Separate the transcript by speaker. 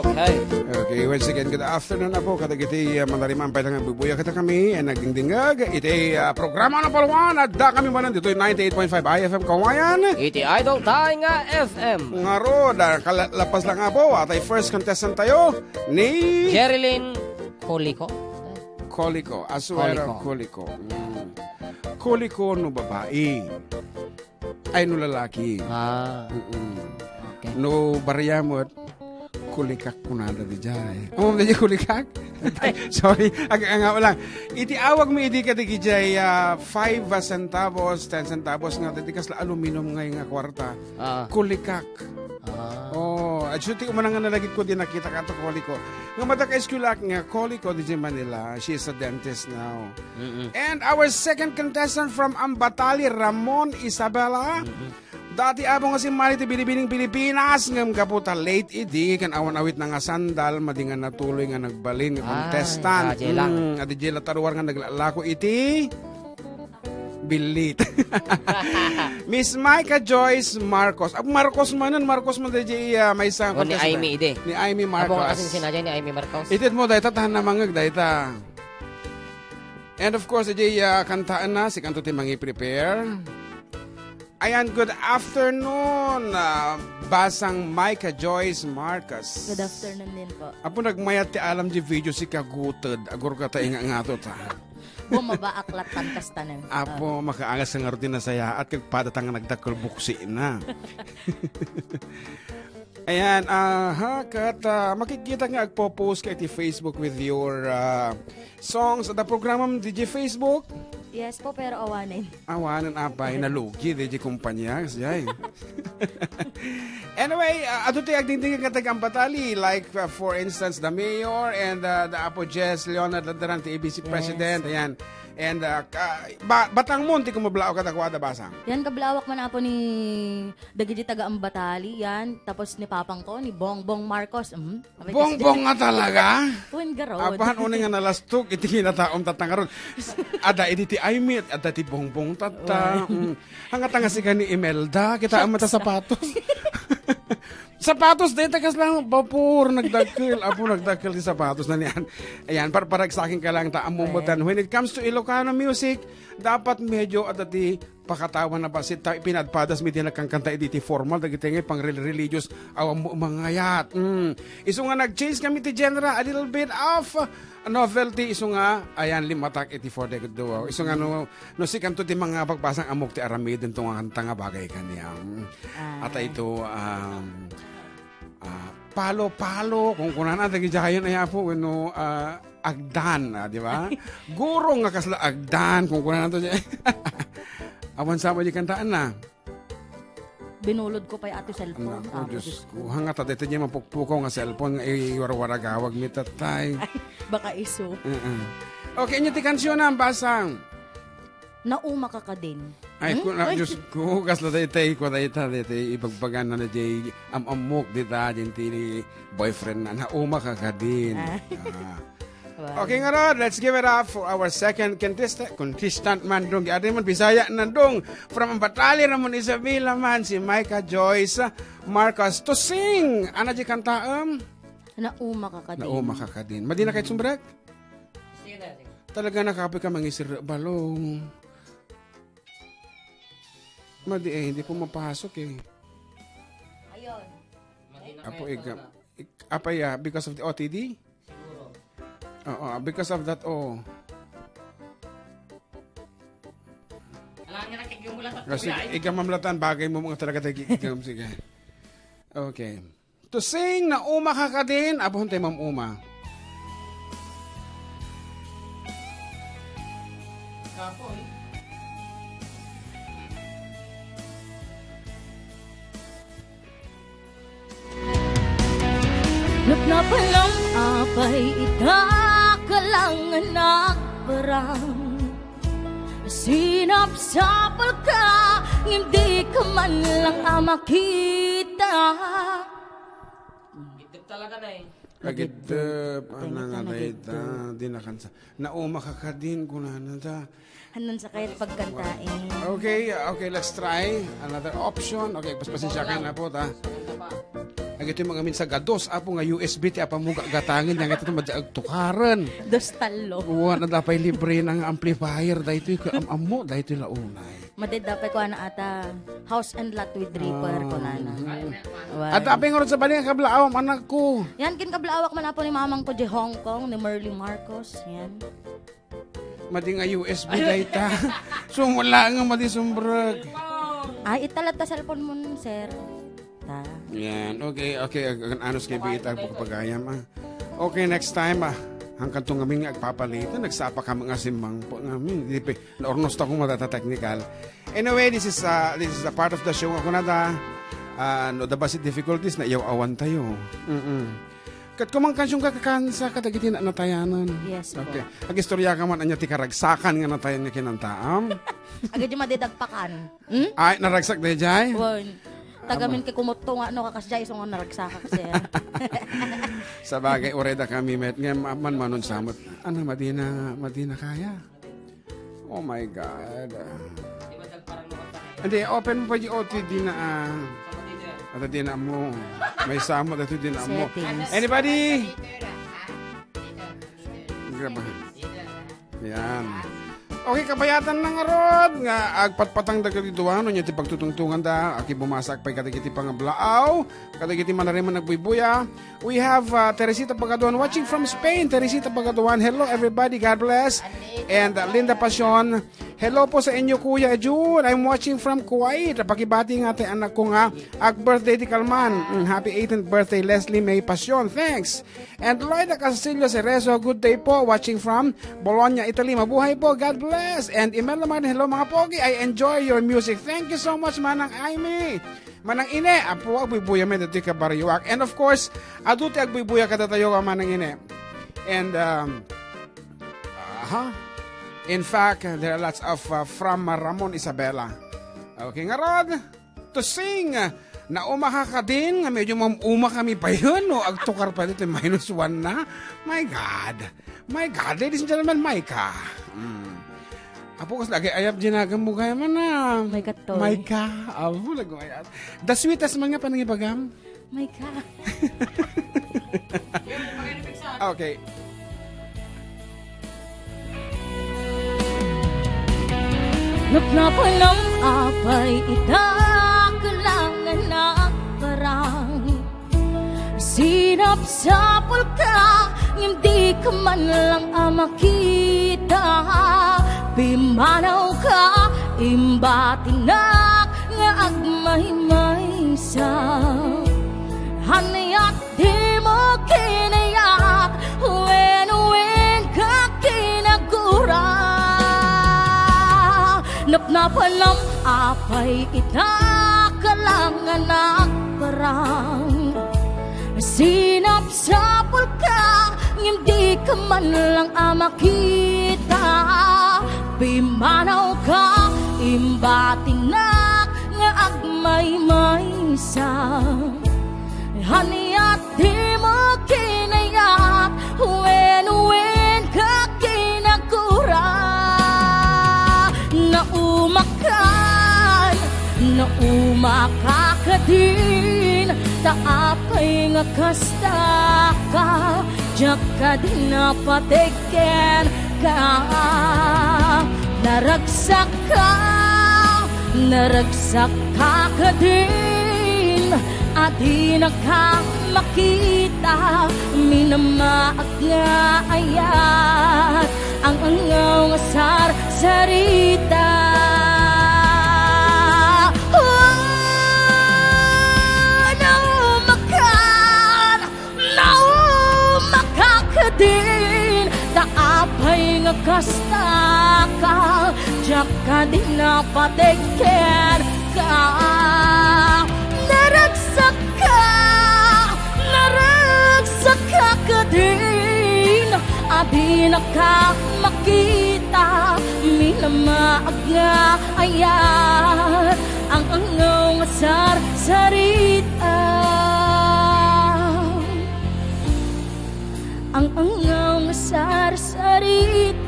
Speaker 1: Okay.
Speaker 2: Okay, once again, good afternoon na po. Katagiti, mandarimang paitang bubuya kita kami, nagdingdingag. Iti programa na palawan, at da kami manan dito, 98.5 IFM Kawayan.
Speaker 1: Iti Idol tayo nga FM.
Speaker 2: Nga ro, kalapas lang nga po, at ay first contestant tayo ni
Speaker 1: Jerilyn Colico.
Speaker 2: Colico, Asuero Colico. Colico no babae. Ay no lalaki.
Speaker 1: Okay.
Speaker 2: No bariyamot, kulikak ko na di jay. Di jay kulikak? Sorry, nga wala. Iti awag mo iti ka di jay 5 centavos, 10 centavos nga di kas la aluminum nga kwarta. Kulikak. At syuti umana nga nalagit ko din nakita ka ito Colico. Nga mataka-eskulak nga Colico di Manila. She is a dentist now. And our second contestant from Ambatali, Ramon Isabela. Dati abong nga si Manny ti Bilibining Pilipinas ngam kaputa late idi kan awan-awit na nga sandal madingan natuloy nga nagbalin nga contestant. Adi jela taruar nga naglalako iti bilit. Miss Micah Joyce Marcos. Marcos man DJ may isang
Speaker 1: ni Amy ide.
Speaker 2: Ni Amy Marcos.
Speaker 1: Abo kasing sinadya ni Amy Marcos.
Speaker 2: Itit mo dayta tahan na mangag dayta. And of course DJ kantaan na si kanto ti mangi prepare. Ayan, good afternoon, Basang Micah Joyce Marcos.
Speaker 3: Good afternoon din po.
Speaker 2: Apo nagmayat ti alam di video si kagutod. Agur ka ta inga nga to ta.
Speaker 3: Bumabaaklat pantastanan.
Speaker 2: Apo makaangas nga rutin na saya at kagpadatang nga nagdakol buksi na. Ayan, makikita nga agpo-post ka ti Facebook with your songs at the program DJ Facebook.
Speaker 3: Yes po, pero awanin.
Speaker 2: Awanan apay, nalugi, di kumpanya. Anyway, ato ti agdingding katag Ambatali, like for instance, the mayor and the Apo Jess Leonard Landaran, the ABC president, ayan. And batang mo, ti kumablao ka takwada basang.
Speaker 3: Yan, kablawak man po ni Dagiti taga Ambatali, yan. Tapos ni Papang ko, ni Bongbong Marcos.
Speaker 2: Bongbong nga talaga?
Speaker 3: Tuwin garod.
Speaker 2: Apahan uning nga nalastok, iti kinataom tatangaron. Ada iti Aimee, ada ti Bongbong tata. Hangata nga si ni Imelda, kita ang mata sapatos. Sapatos dito kas lang bapur nagdakil apo nagdakil di sapatos na niyan. Ayan para sa akin ka lang ta amumutan. When it comes to Ilocano music, dapat medyo adati pakatawan na ba si pinadpadas mi tinakang kanta editi formal dagiti ngay pang religious awam mangayat. Isu nga nag-change kami ti genre a little bit of novelty isu nga ayan limatak iti for the good do. Isu nga no si kanto ti mga pagbasang amok ti aramid dito nga kanta nga bagay kaniya. At ito palo kung kunan ata gijayon ay po no agdan di ba? Guro nga kasla agdan kung kunan ato diya. Awan sa mo di kantaan na.
Speaker 3: Binulod ko pa yung ato cellphone.
Speaker 2: Diyos ko. Hangat at ito niya mapukpukaw nga cellphone nga iwarwaragawag mi tatay.
Speaker 3: Ay, baka iso.
Speaker 2: Okay, inyo ti kansyon na basang.
Speaker 3: Nauma ka din.
Speaker 2: Ay, Diyos ko, kasla daytay ko daytay ibagbagan na jay amok dita jenti boyfriend na nauma ka din. Okay nga Rod, let's give it up for our second contestant man dong. Adi man Bisaya na dong. From Ambatali Ramon Isabela man si Micah Joyce Marcos to sing. Ano di kantaam?
Speaker 3: Nauma ka din.
Speaker 2: Nauma ka din. Madi na kahit sumbrek? Talaga nakapoy ka mangisir balong. Madi hindi ko mapasok eh.
Speaker 3: Ayun.
Speaker 2: Apo apaya because of the OTD? Oo, because of that,
Speaker 1: Alam niya na kigumula sa
Speaker 2: Kasi ikamamlatan, bagay mo mga talaga tagigam. Sige. Okay. To sing na uma ka din, abon tayo Ma'am Uma.
Speaker 1: Kapoy.
Speaker 3: Na palang apay itakalang nagparang sinapsapal ka hindi ka man lang makita.
Speaker 1: Gitip talaga na eh.
Speaker 2: Agidep, nga dayta, di nakansa. Nauma ka din, kunahan ta.
Speaker 3: Hanon sa kahit pagkantain.
Speaker 2: Okay, let's try another option. Okay, paspasensya ka na po, ta. Ito yung mga minsan gados, apo nga USB, ti apamuga gatangin, yang ito madyaag tukaran.
Speaker 3: Dos talo.
Speaker 2: Uwa na dapay libre ng amplifier, dahito yung kaamamo, dahito yung launay.
Speaker 3: Madid dapat ko na ata house and lot with reaper ko na na.
Speaker 2: At aping oras sa baling kablaaw, anak ko.
Speaker 3: Yan, kinkablawak man po ni mamang ko di Hong Kong, ni Merly Marcos. Yan.
Speaker 2: Madi nga USB dahita. Sumula nga madi sumbrag.
Speaker 3: Ay, italat ta cellphone mo, sir. Ta.
Speaker 2: Yan, okay. Anos kay Biitag po kapagayam. Okay, next time hanggang itong aming agpapalitan, nagsapa ka mga simang po namin. Naornos ta kung matata-technical. Anyway, this is a part of the show. Ako na no the basic difficulties na iyaw awan tayo. Kat kumang kansyong kakakansa, katagitin na natayanan.
Speaker 3: Yes po.
Speaker 2: Okay. Agistorya ka man anya ti karagsakan nga natayan nga kinantaam.
Speaker 3: Agad yung madidagpakan.
Speaker 2: Ay, naragsak na jay?
Speaker 3: Bon. Tagamin kay kumutto nga no kakasjay so nga naragsaka kasi.
Speaker 2: Sa bagay, oreda kami met nga manon samot. Ano, madina kaya? Oh my God. Hindi, open mo pa yung OTD na at di na mo. May samot at di na mo.
Speaker 3: Settings.
Speaker 2: Anybody? Grabe. Yan. Okay, kabayatan ng arod nga agpatpatang dagdituan nya ti pagtutungtungan da aki bumasak pay kadagiti pangablaaw kadagiti manariman nagbubuya. We have Teresita Pagaduan watching from Spain. Teresita Pagaduan, hello everybody, God bless. And Linda Pasion, hello po sa inyo Kuya June. I'm watching from Kuwait. Pakibati nga tay anak ko nga birthday di Kalman. Happy 18th birthday Leslie May Pasion. Thanks. And Lloyda Castillo Cerezo, good day po watching from Bologna, Italy. Mabuhay po, God bless. And Imelda Martin, hello mga pogi. I enjoy your music. Thank you so much Manang Aimee. Manang ine, apo agbibuya me dati ka bariwak. And of course, aduti agbibuya ka tayo ka manang ine. And in fact, there are lots of from Ramon Isabela. Okay nga Rod, to sing na umaka ka din, medyo uma kami pa yun, no? Agtukar pa dito, -1 na. My God, ladies and gentlemen, Maika. Apo kas lagi ayap ginagam mo kaya man na.
Speaker 3: My katoy.
Speaker 2: Maika. Apo nagwayat. The sweetest mga panangibagam.
Speaker 3: My God.
Speaker 2: Okay.
Speaker 3: Nagnapalang apay itakalangan na parang sinap sa pulka, hindi ka man lang makita. Bimanaw ka, imbatinak nga agmay-may sa hanayat di mo kinayak, when ka kinagura. Napnapalam apay itakalangan parang sinap sa pulka, hindi ka man lang makita. Bimanaw ka, imbatinak nga agmay-may sa haniyat di mo kinayak, when ka kinagura. Naumaka ka din, taapay nga kasta ka, diyak ka din napatiken ka. Naragsak ka din, adi na ka makita, minamaag nga ayat, ang angaw nga sarita. Din taapay nga kasta ka, diyak ka din napatiken ka. Naragsak ka din, adi na ka makita, minamaag nga ayat, ang angaw nga sarita. Ang angaw nga sarita.